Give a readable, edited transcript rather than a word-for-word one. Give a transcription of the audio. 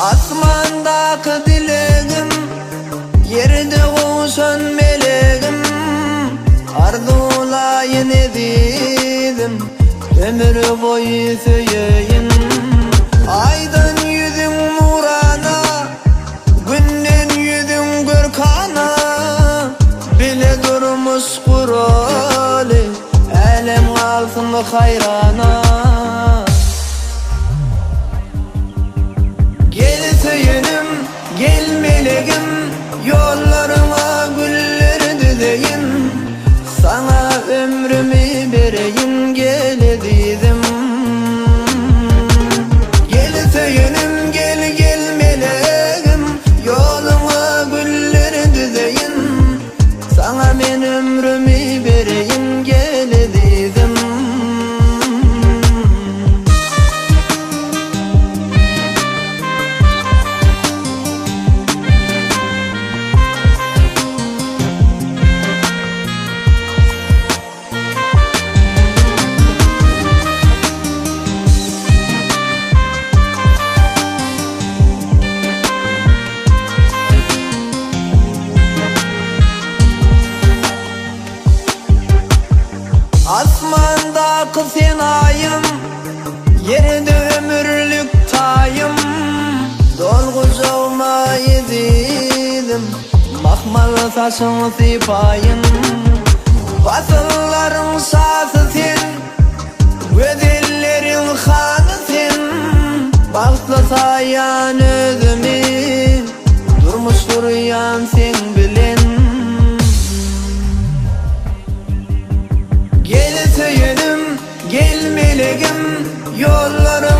Asmandaki dilegim, yerde koşan meleğim. Arzulayın ededim, ömür boyu söyleyin. Aydan yüzün nurana, günden yüzün gürkana. Bile durmuş kuralı, elem kalsın hayrana. Gel söyünüm, gel meleğim, yollarıma güller düzeyim. Sana ömrümü vereyim, gel dedim. Gel söyünüm, gel gel meleğim, yoluma güller düzeyim. Sana ben ömrümü vereyim, gel dedim. Asmandaki sen ayım, yerde ömürlük tayım. Dolgucağıma yedim, bakmalı saçın sipayın. Basılların sası sen, gözellerin hanı sen. Bakla sayan özümü, durmuş duruyan sen bilen. Gel söyünüm, gel meleğim, yollarım